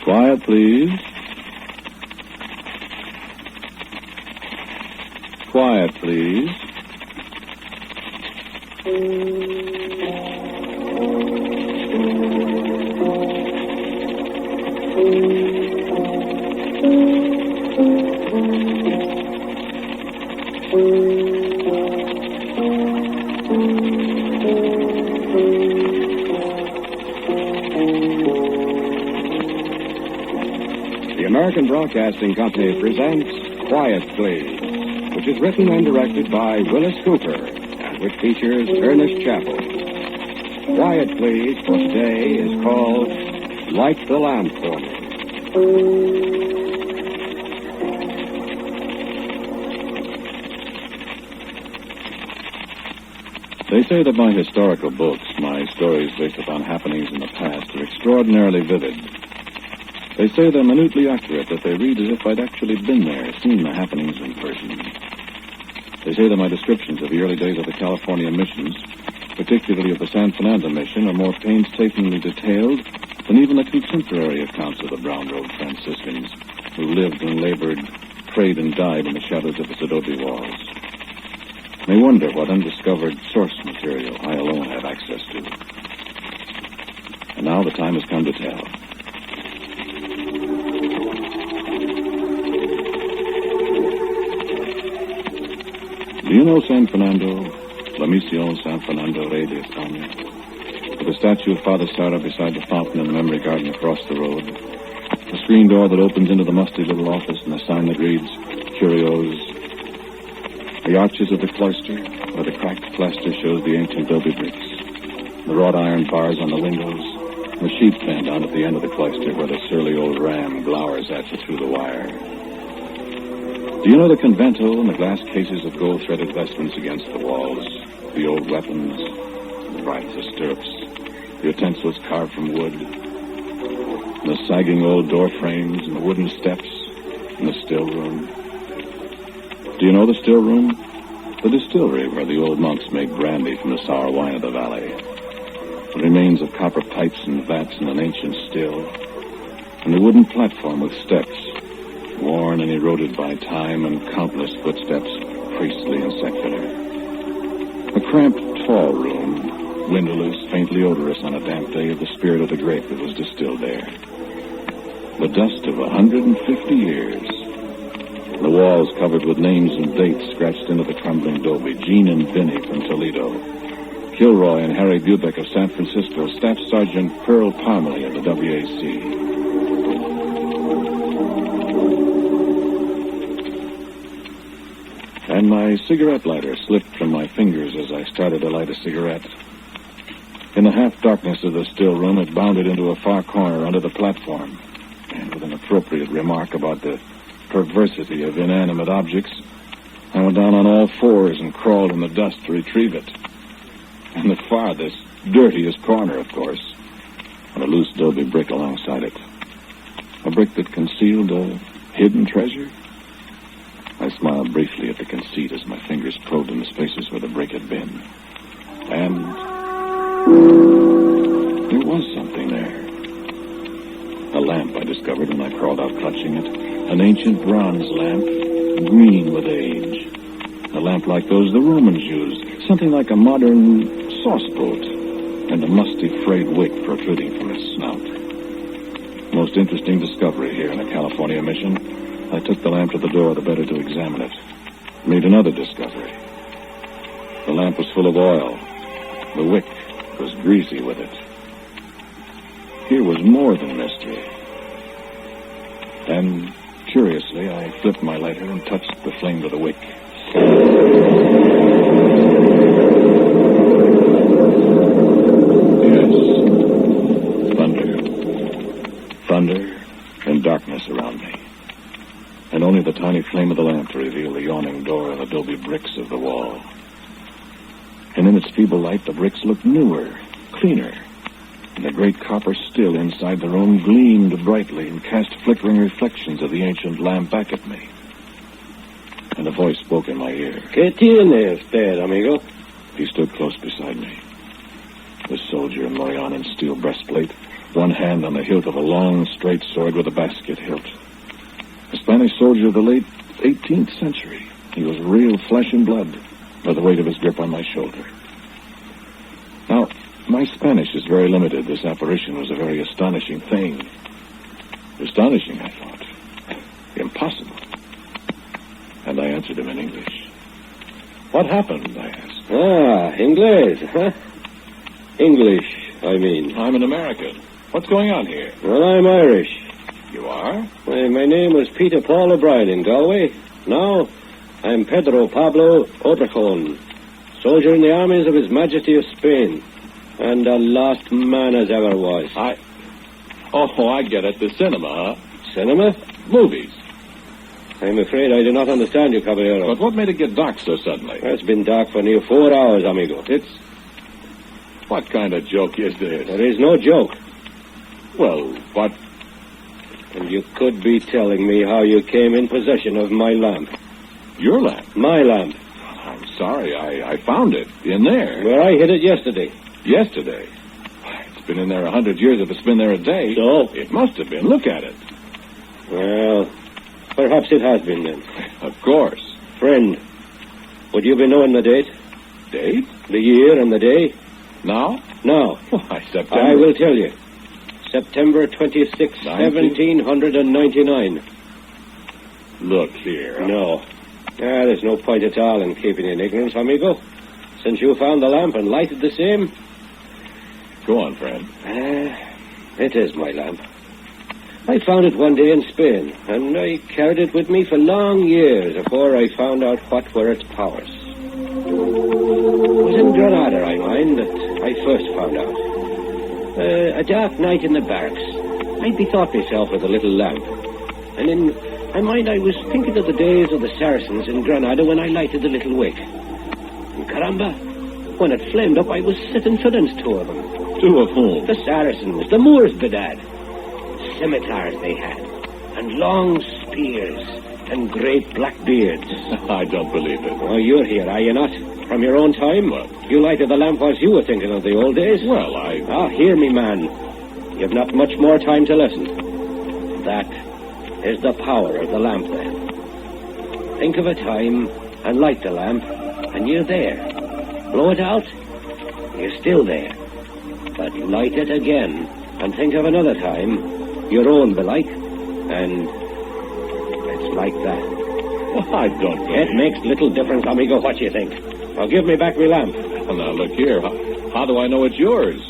Quiet, please. Quiet, please. The American Broadcasting Company presents Quiet Please, which is written and directed by Willis Cooper, and which features Ernest Chappell. Quiet Please for today is called Light the Lamp for Me. They say that my historical books, my stories based upon happenings in the past, are extraordinarily vivid. They say they're minutely accurate, that they read as if I'd actually been there, seen the happenings in person. They say that my descriptions of the early days of the California missions, particularly of the San Fernando mission, are more painstakingly detailed than even the contemporary accounts of the brown-robed Franciscans who lived and labored, prayed and died in the shadows of its adobe walls. They wonder what undiscovered source material I alone have access to. And now the time has come to tell. Do you know San Fernando, La Misión San Fernando Rey de España? With the statue of Father Sarah beside the fountain in the memory garden across the road. The screen door that opens into the musty little office and the sign that reads, Curios. The arches of the cloister, where the cracked plaster shows the ancient adobe bricks. The wrought iron bars on the windows. The sheep pen down at the end of the cloister where the surly old ram glowers at you through the wire. Do you know the convento and the glass cases of gold-threaded vestments against the walls? The old weapons, the bridles of stirrups, the utensils carved from wood, and the sagging old door frames and the wooden steps and the still room. Do you know the still room? The distillery where the old monks make brandy from the sour wine of the valley. The remains of copper pipes and vats in an ancient still, and the wooden platform with steps, worn and eroded by time and countless footsteps, priestly and secular. A cramped, tall room, windowless, faintly odorous on a damp day of the spirit of the grape that was distilled there. The dust of 150 years. The walls covered with names and dates scratched into the crumbling adobe. Gene and Vinny from Toledo. Kilroy and Harry Bubeck of San Francisco. Staff Sergeant Pearl Parmalee of the WAC. And my cigarette lighter slipped from my fingers as I started to light a cigarette. In the half-darkness of the still room, it bounded into a far corner under the platform. And with an appropriate remark about the perversity of inanimate objects, I went down on all fours and crawled in the dust to retrieve it. In the farthest, dirtiest corner, of course, and a loose adobe brick alongside it. A brick that concealed a hidden treasure? I smiled briefly at the conceit as my fingers probed in the spaces where the brick had been. And there was something there. A lamp, I discovered when I crawled out clutching it. An ancient bronze lamp, green with age. A lamp like those the Romans used. Something like a modern sauceboat. And a musty frayed wick protruding from its snout. Most interesting discovery here in the California mission. I took the lamp to the door the better to examine it. Made another discovery. The lamp was full of oil. The wick was greasy with it. Here was more than mystery. And, curiously, I flipped my lighter and touched the flame to the wick. Yes. Thunder. Thunder and darkness around me. And only the tiny flame of the lamp to reveal the yawning door and adobe bricks of the wall. And in its feeble light, the bricks looked newer, cleaner. And the great copper still inside the room gleamed brightly and cast flickering reflections of the ancient lamp back at me. And a voice spoke in my ear. ¿Qué tiene usted, amigo? He stood close beside me. The soldier in Morianan steel breastplate, one hand on the hilt of a long, straight sword with a basket hilt. A Spanish soldier of the late 18th century. He was real flesh and blood by the weight of his grip on my shoulder. Now, my Spanish is very limited. This apparition was a very astonishing thing. Astonishing, I thought. Impossible. And I answered him in English. What happened, I asked. Ah, English, huh? English, I mean. I'm an American. What's going on here? Well, I'm Irish. You are? Well, my name was Peter Paul O'Brien in Galway. Now, I'm Pedro Pablo Otrejón, soldier in the armies of His Majesty of Spain, and a lost man as ever was. Oh, I get it. The cinema, huh? Cinema? Movies. I'm afraid I do not understand you, Caballero. But what made it get dark so suddenly? It's been dark for near 4 hours, amigo. What kind of joke is this? There is no joke. Well, what? And you could be telling me how you came in possession of my lamp. Your lamp? My lamp. I'm sorry. I found it in there. Where I hid it yesterday. Yesterday? It's been in there 100 years if it's been there a day. So? It must have been. Look at it. Well, perhaps it has been then. Of course. Friend, would you be knowing the date? Date? The year and the day? Now? Now. Why, September. I will tell you. September 26, 1799. Look here. No. There's no point at all in keeping in ignorance, amigo. Since you found the lamp and lighted the same. Go on, friend. It is my lamp. I found it one day in Spain, and I carried it with me for long years before I found out what were its powers. It was in Granada, I mind, that I first found out. A dark night in the barracks, I bethought myself of the little lamp. And in my mind I was thinking of the days of the Saracens in Granada when I lighted the little wick. And caramba, when it flamed up, I was sitting for them, two of them. Two of whom? The Saracens, the Moors, bedad. Scimitars they had, and long spears, and great black beards. I don't believe it. Oh, you're here, are you not? From your own time? What? You lighted the lamp whilst you were thinking of the old days? Well, hear me, man. You've not much more time to listen. That is the power of the lamp, then. Think of a time and light the lamp, and you're there. Blow it out, you're still there. But light it again, and think of another time, your own belike, and it's like that. Well, I don't believe It makes little difference, amigo, what you think. Now give me back my lamp. Now, look here. How do I know it's yours?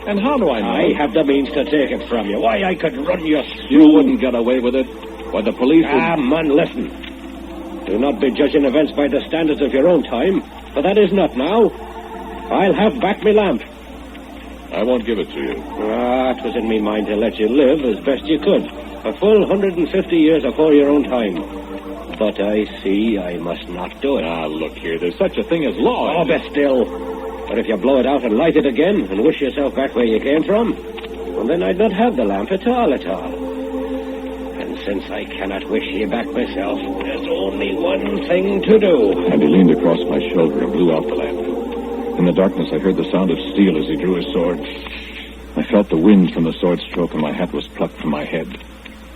And how do I know? I have the means to take it from you. Why, I could run you through. You wouldn't get away with it. Why, the police would... Man, listen. Do not be judging events by the standards of your own time, for that is not now. I'll have back my lamp. I won't give it to you. It was in me mind to let you live as best you could. A full 150 years afore your own time. But I see I must not do it. Look here. There's such a thing as law. Oh, be still. But if you blow it out and light it again and wish yourself back where you came from, well, then I'd not have the lamp at all. And since I cannot wish you back myself, there's only one thing to do. And he leaned across my shoulder and blew out the lamp. In the darkness, I heard the sound of steel as he drew his sword. I felt the wind from the sword stroke, and my hat was plucked from my head.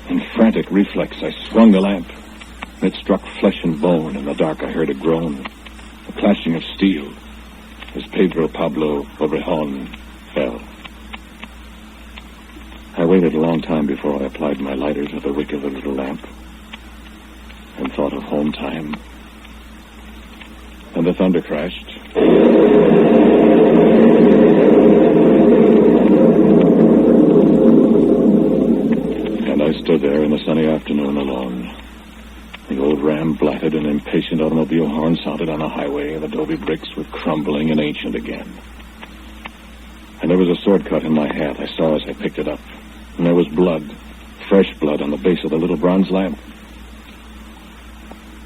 In frantic reflex, I swung the lamp. It struck flesh and bone. In the dark, I heard a groan, a clashing of steel, as Pedro Pablo Obrejón fell. I waited a long time before I applied my lighter to the wick of the little lamp, and thought of home time. And the thunder crashed. And I stood there in the sunny afternoon alone. The old ram blatted, and impatient automobile horn sounded on the highway, and adobe bricks were crumbling and ancient again. And there was a sword cut in my hat I saw as I picked it up. And there was blood, fresh blood, on the base of the little bronze lamp.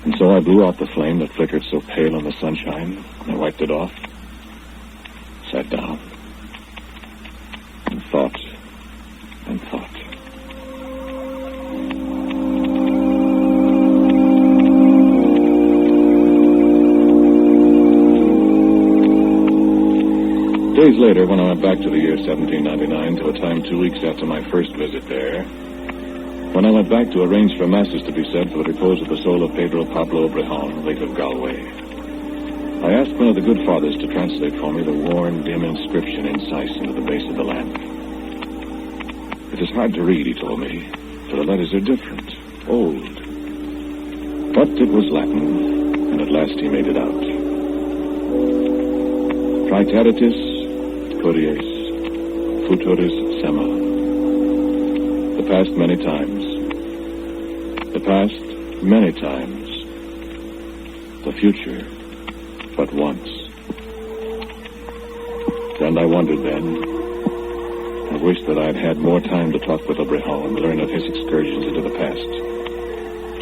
And so I blew out the flame that flickered so pale in the sunshine. I wiped it off, sat down, and thought and thought. Do days later, when I went back to the year 1799, to a time 2 weeks after my first visit there, when I went back to arrange for masses to be said for the repose of the soul of Pedro Pablo Obrejon, late of Galway, I asked one of the good fathers to translate for me the worn, dim inscription incise into the base of the lamp. It is hard to read, he told me, for the letters are different, old. But it was Latin, and at last he made it out. Praeteritis Curies Futuris Sema. The past many times. The past many times. The future but once. And I wondered then. I wished that I'd had more time to talk with Obrejon and learn of his excursions into the past.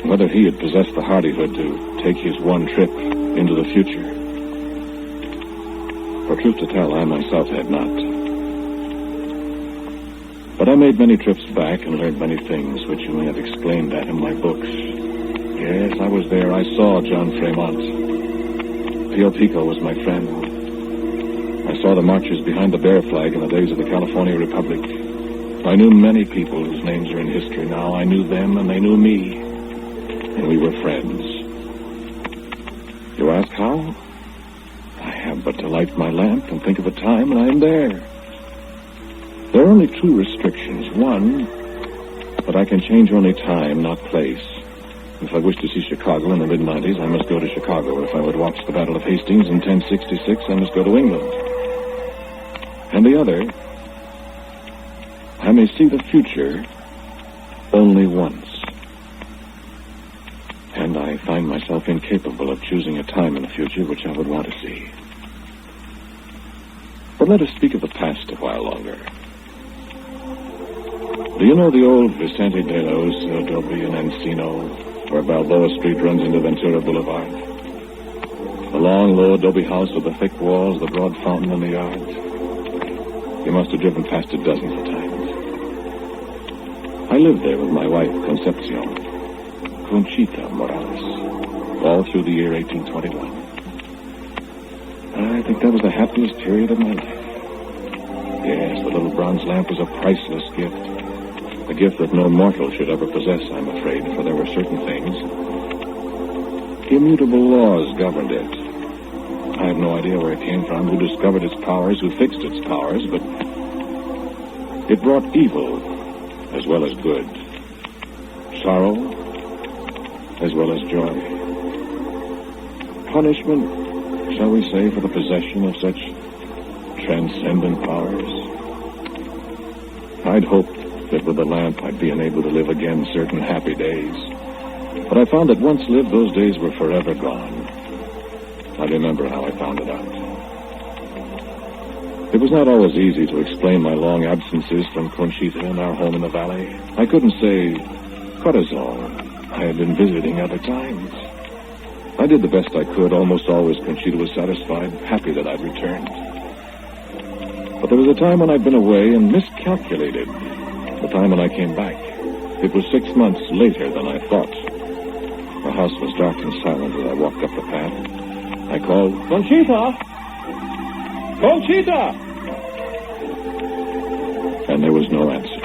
And whether he had possessed the hardihood to take his one trip into the future. For truth to tell, I myself had not. But I made many trips back and learned many things which you may have explained at in my books. Yes, I was there. I saw John Fremont. Pio Pico was my friend. I saw the marchers behind the bear flag in the days of the California Republic. I knew many people whose names are in history now. I knew them and they knew me. And we were friends. You ask how? I have but to light my lamp and think of a time, and I am there. There are only two restrictions. One, that I can change only time, not place. If I wish to see Chicago in the mid-90s, I must go to Chicago. If I would watch the Battle of Hastings in 1066, I must go to England. And the other, I may see the future only once. And I find myself incapable of choosing a time in the future which I would want to see. But let us speak of the past a while longer. Do you know the old Vicente de los Adobe in Encino, where Balboa Street runs into Ventura Boulevard? The long, low adobe house with the thick walls, the broad fountain in the yard. You must have driven past it dozens of times. I lived there with my wife, Concepcion. Conchita Morales, all through the year 1821. I think that was the happiest period of my life. Yes, the little bronze lamp was a priceless gift. A gift that no mortal should ever possess, I'm afraid, for there were certain things. Immutable laws governed it. I have no idea where it came from, who discovered its powers, who fixed its powers, but it brought evil as well as good. Sorrow as well as joy. Punishment, shall we say, for the possession of such transcendent powers. I'd hoped that with the lamp I'd be enabled to live again certain happy days. But I found that once lived, those days were forever gone. I remember how I found it out. It was not always easy to explain my long absences from Conchita and our home in the valley. I couldn't say, Corazon, I had been visiting other times. I did the best I could. Almost always Conchita was satisfied, happy that I'd returned. But there was a time when I'd been away and miscalculated the time when I came back. It was 6 months later than I thought. The house was dark and silent as I walked up the path. I called, Conchita! Conchita! And there was no answer.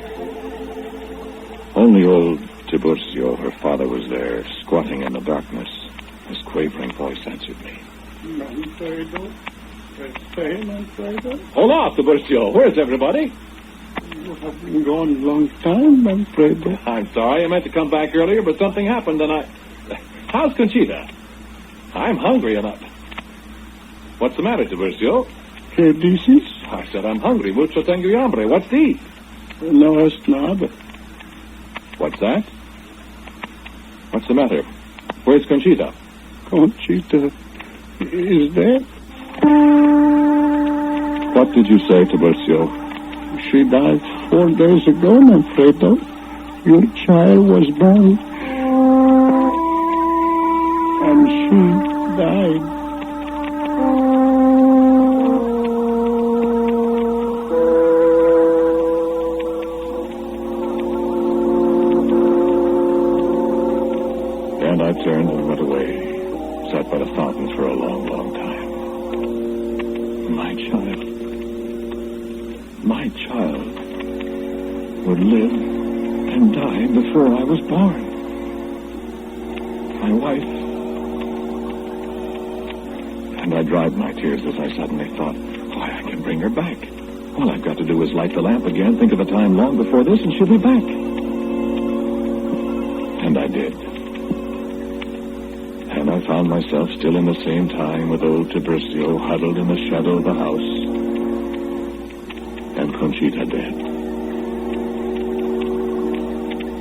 Only old Tiburcio, her father, was there, squatting in the darkness. His quavering voice answered me. Manfredo? Manfredo? Hola, Tiburcio. Where's everybody? You have been gone a long time, Manfredo. I'm sorry. I meant to come back earlier, but something happened, and I... How's Conchita? I'm hungry enough. What's the matter, Tiburcio? ¿Qué dices? I said I'm hungry. Mucho tengo hambre. What's to eat? No es nada. What's that? What's the matter? Where's Conchita? Conchita is dead. What did you say, Tiburcio? She died 4 days ago, Manfredo. Your child was born. And she died. And I turned and went away. Sat by the fountain for a long, long time. My child. my child would live and die before I was born. My wife. And I dried my tears as I suddenly thought, why, I can bring her back. All I've got to do is light the lamp again, think of a time long before this, and she'll be back. And I did. And I found myself still in the same time with old Tiburcio huddled in the shadow of the house, and Conchita dead.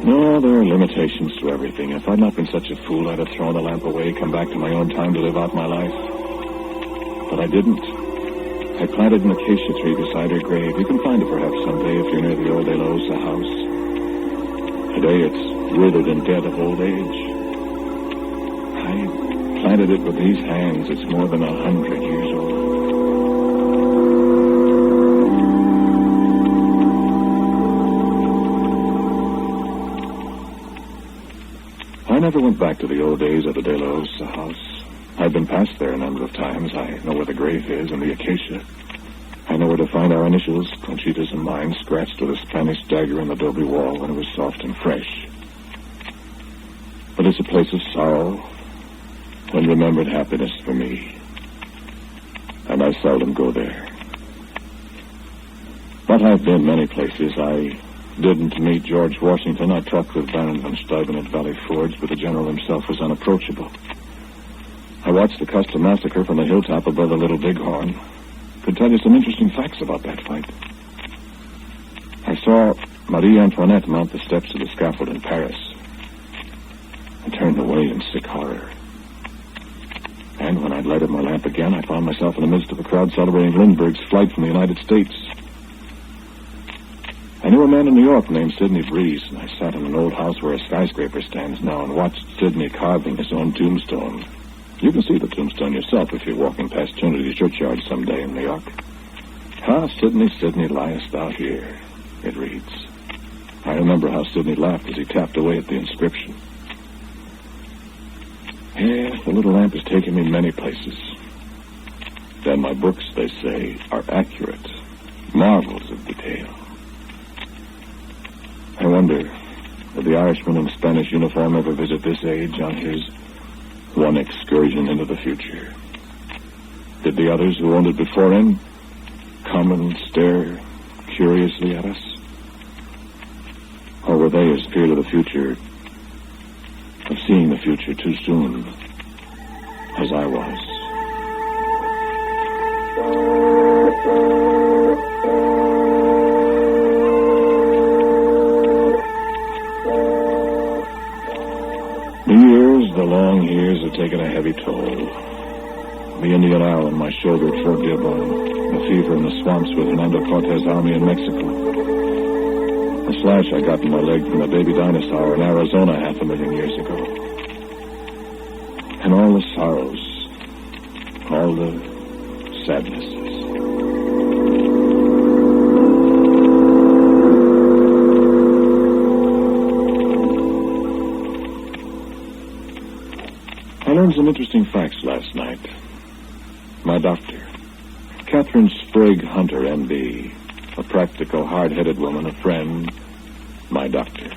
No, there are limitations to everything. If I'd not been such a fool, I'd have thrown the lamp away, come back to my own time to live out my life. But I didn't. I planted an acacia tree beside her grave. You can find it perhaps someday if you're near the old De La Osa house. Today it's withered and dead of old age. I planted it with these hands. It's more than 100 years old. I never went back to the old days at the De La Osa house. I've been past there a number of times. I know where the grave is and the acacia. I know where to find our initials, Conchita's and mine, scratched with a Spanish dagger in the adobe wall when it was soft and fresh. But it's a place of sorrow and remembered happiness for me. And I seldom go there. But I've been many places. I didn't meet George Washington. I talked with Baron von Steuben at Valley Forge, but the general himself was unapproachable. I watched the Custer massacre from the hilltop above the Little Bighorn. Could tell you some interesting facts about that fight. I saw Marie Antoinette mount the steps of the scaffold in Paris. I turned away in sick horror. And when I'd lighted my lamp again, I found myself in the midst of a crowd celebrating Lindbergh's flight from the United States. I knew a man in New York named Sidney Breeze, and I sat in an old house where a skyscraper stands now and watched Sidney carving his own tombstone. You can see the tombstone yourself if you're walking past Trinity Churchyard someday in New York. Ah, Sidney, Sidney, liest thou here, it reads. I remember how Sidney laughed as he tapped away at the inscription. Yes, the little lamp has taken me many places. Then my books, they say, are accurate, marvels of detail. I wonder, did the Irishman in Spanish uniform ever visit this age on his one excursion into the future? Did the others who owned it before him come and stare curiously at us? Or were they as feared of the future, of seeing the future too soon, as I was? The long years have taken a heavy toll. The Indian arrow in my shoulder at Fort Dearborn, the fever in the swamps with Hernando Cortez' army in Mexico, the slash I got in my leg from the baby dinosaur in Arizona 500,000 years ago, and all the sorrows, all the sadnesses. I learned some interesting facts last night. My doctor, Catherine Sprague Hunter, M.B., a practical, hard-headed woman, a friend, my doctor.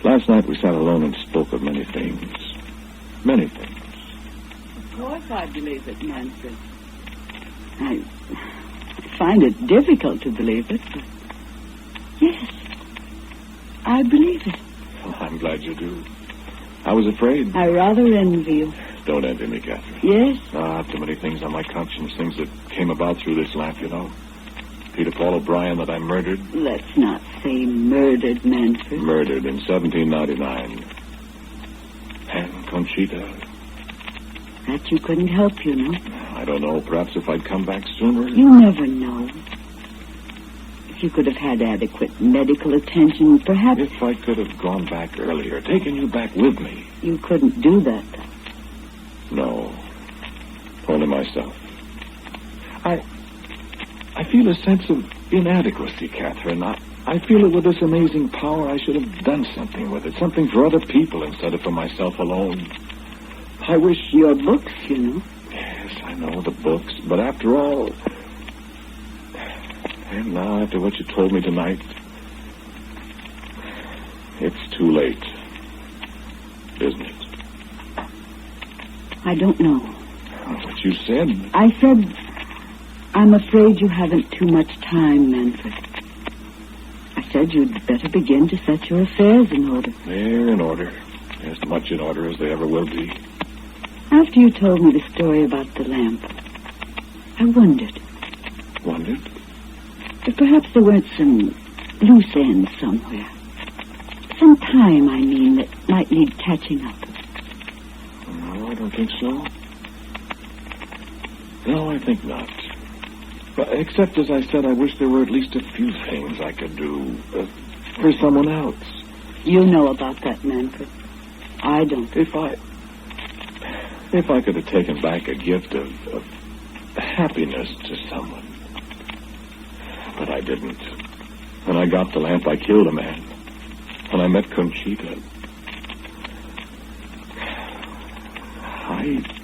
Last night we sat alone and spoke of many things. Many things. Of course I believe it, Manfred. I find it difficult to believe it, but yes, I believe it. Well, I'm glad you do. I was afraid. I rather envy you. Don't envy me, Catherine. Yes? I have too many things on my conscience, things that came about through this lamp, you know. Peter Paul O'Brien that I murdered. Let's not say murdered, Manfred. Murdered in 1799. And Conchita. That you couldn't help, you know. I don't know. Perhaps if I'd come back sooner. You never know. If you could have had adequate medical attention, perhaps... If I could have gone back earlier, taken you back with me. You couldn't do that, though. No. Only myself. I feel a sense of inadequacy, Catherine. I feel that with this amazing power, I should have done something with it. Something for other people instead of for myself alone. I wish... Your books, you know. Yes, I know, the books. But after all... And now, after what you told me tonight, it's too late, isn't it? I don't know. What you said. I said, I'm afraid you haven't too much time, Manfred. I said you'd better begin to set your affairs in order. They're in order. As much in order as they ever will be. After you told me the story about the lamp, I wondered. Wondered? If perhaps there weren't some loose ends somewhere. Some time, I mean, that might need catching up. No, I don't think so. No, I think not. But except, as I said, I wish there were at least a few things I could do for someone else. You know about that, Manfred. I don't. If I could have taken back a gift of happiness to someone. But I didn't. When I got the lamp, I killed a man. When I met Conchita,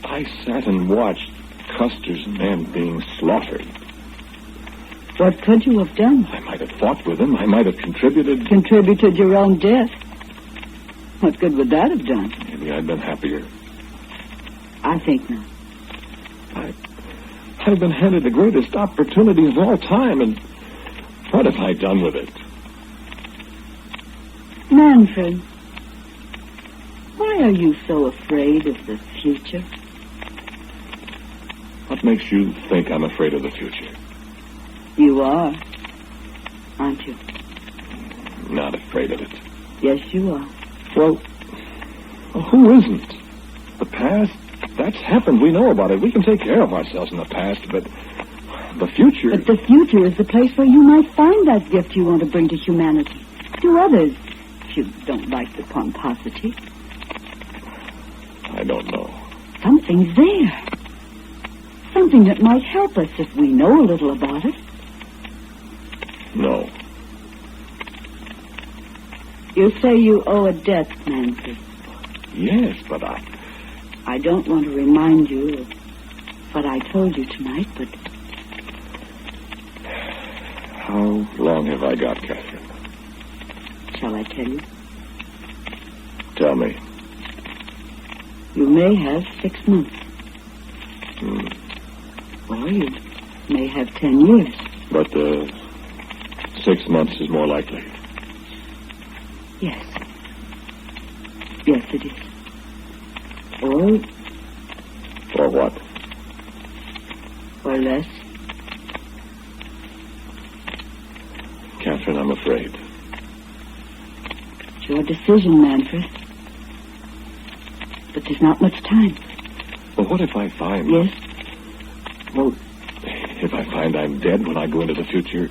I sat and watched Custer's men being slaughtered. What could you have done? I might have fought with them. I might have contributed. Contributed your own death? What good would that have done? Maybe I'd been happier. I think not. I've been handed the greatest opportunity of all time, and what have I done with it? Manfred, why are you so afraid of the future? What makes you think I'm afraid of the future? You are, aren't you? Not afraid of it. Yes, you are. Well, who isn't? The past, that's happened. We know about it. We can take care of ourselves in the past, but the future... But the future is the place where you might find that gift you want to bring to humanity. To others, if you don't like the pomposity. I don't know. Something's there. Something that might help us if we know a little about it. No. You say you owe a debt, Manfred. Yes, but I don't want to remind you of what I told you tonight, but... How long have I got, Catherine? Shall I tell you? Tell me. You may have 6 months. Hmm. Or you may have 10 years. But 6 months is more likely. Yes. Yes, it is. Or what? Or less. Catherine, I'm afraid. It's your decision, Manfred. But there's not much time. Well, what if I find... Yes? Well, if I find I'm dead when I go into the future,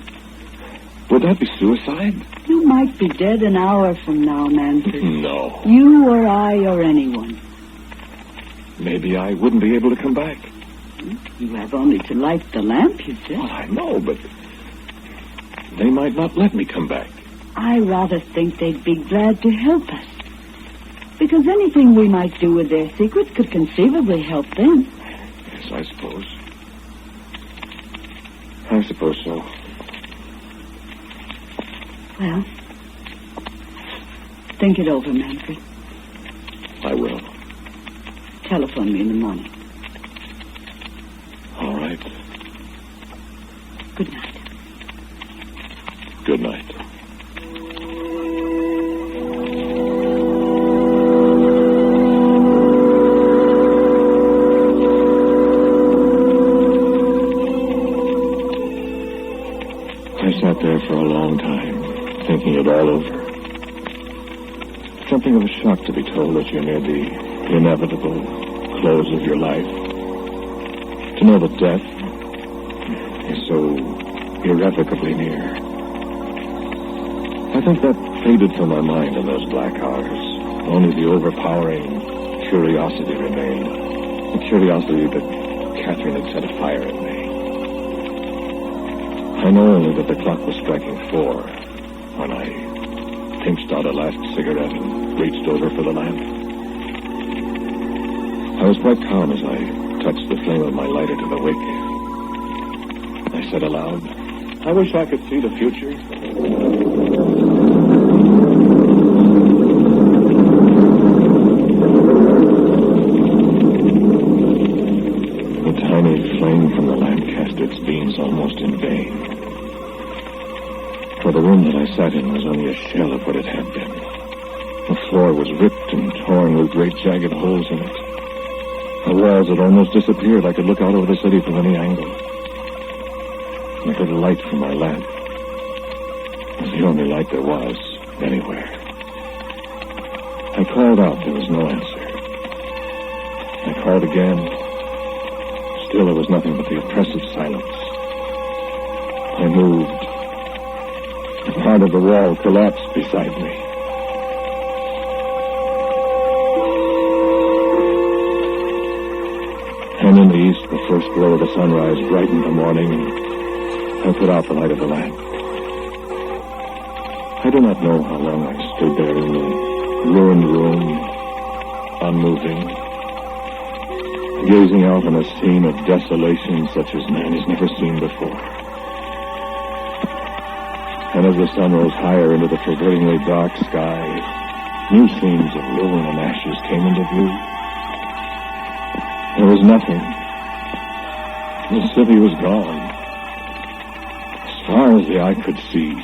would that be suicide? You might be dead an hour from now, Manfred. No. You or I or anyone. Maybe I wouldn't be able to come back. You have only to light the lamp, you said. Well, I know, but they might not let me come back. I rather think they'd be glad to help us. Because anything we might do with their secrets could conceivably help them. Yes, I suppose. I suppose so. Well, think it over, Manfred. I will. Telephone me in the morning. All right. Good night. Good night. I sat there for a long time, thinking it all over. Something of a shock to be told that you're near the inevitable close of your life. To know that death is so irrevocably near. I think that faded from my mind in those black hours. Only the overpowering curiosity remained. The curiosity that Catherine had set afire in me. I know only that the clock was striking 4 when I pinched out a last cigarette and reached over for the lamp. I was quite calm as I touched the flame of my lighter to the wick. I said aloud, I wish I could see the future. The tiny flame from the lamp cast its beams almost in vain. For the room that I sat in was only a shell of what it had been. The floor was ripped and torn with great jagged holes in it. The walls had almost disappeared. I could look out over the city from any angle. The little light from my lamp was the only light there was anywhere. I called out. There was no answer. I called again. Still there was nothing but the oppressive silence. I moved. A part of the wall collapsed beside me. And in the east, the first glow of the sunrise brightened the morning, and I put out the light of the lamp. I do not know how long I stood there in the ruined room, unmoving, gazing out on a scene of desolation such as man has never seen before. And as the sun rose higher into the forbiddingly dark sky, new scenes of ruin and ashes came into view. There was nothing. The city was gone. As far as the eye could see,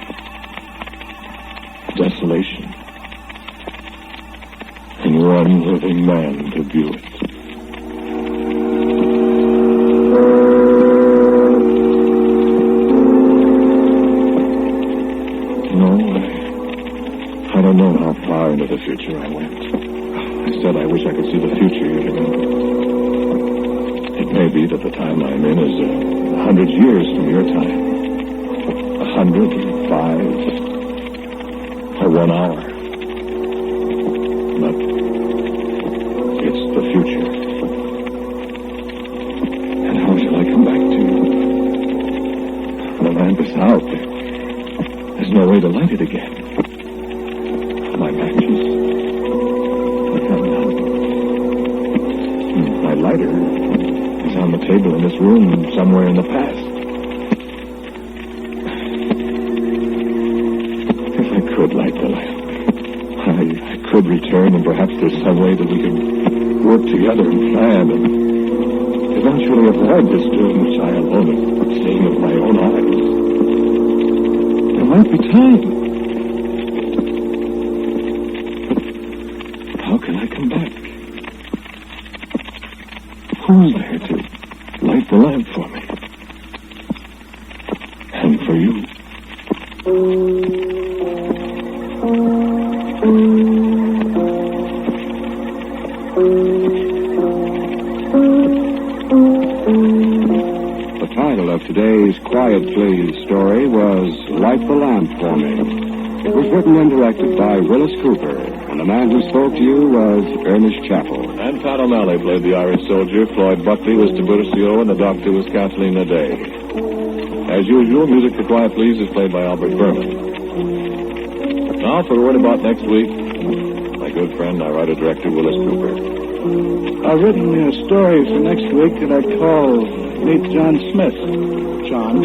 desolation. And one living man to view it. No, I don't know how far into the future I went. I said I wish I could see the future you're living in. It may be that the time I'm in is 100 years from your time. 105 or 1 hour. But it's the future. And how shall I come back to you? The lamp is out. There's no way to light it again. My matches. I have none. My lighter is on the table in this room somewhere in the past. If I could light the lamp, I could return, and perhaps there's some way that we can work together and plan and eventually avoid this doom which I alone have seen with my own eyes. There might be time. But how can I come back? Who's there to light the lamp for me? And for you? The title of today's Quiet Please story was Light the Lamp for Me. It was written and directed by Willis Cooper, and the man who spoke to you was Ernest Chappell. And Pat O'Malley played the Irish soldier. Floyd Buckley was Tiburcio, and the doctor was Kathleen Naday. As usual, music for Quiet Please is played by Albert Berman. Now for a word about next week, my good friend, our writer-director, Willis Cooper. I've written a story for next week that I call Meet John Smith. John.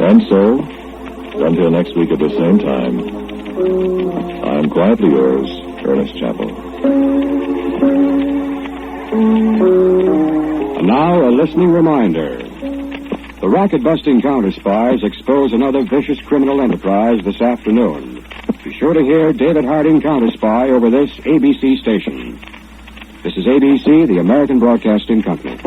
And so, until next week at the same time, I'm quietly yours, Ernest Chappell. And now, a listening reminder. The racket-busting counter-spies expose another vicious criminal enterprise this afternoon. Be sure to hear David Harding Counter-Spy over this ABC station. This is ABC, the American Broadcasting Company.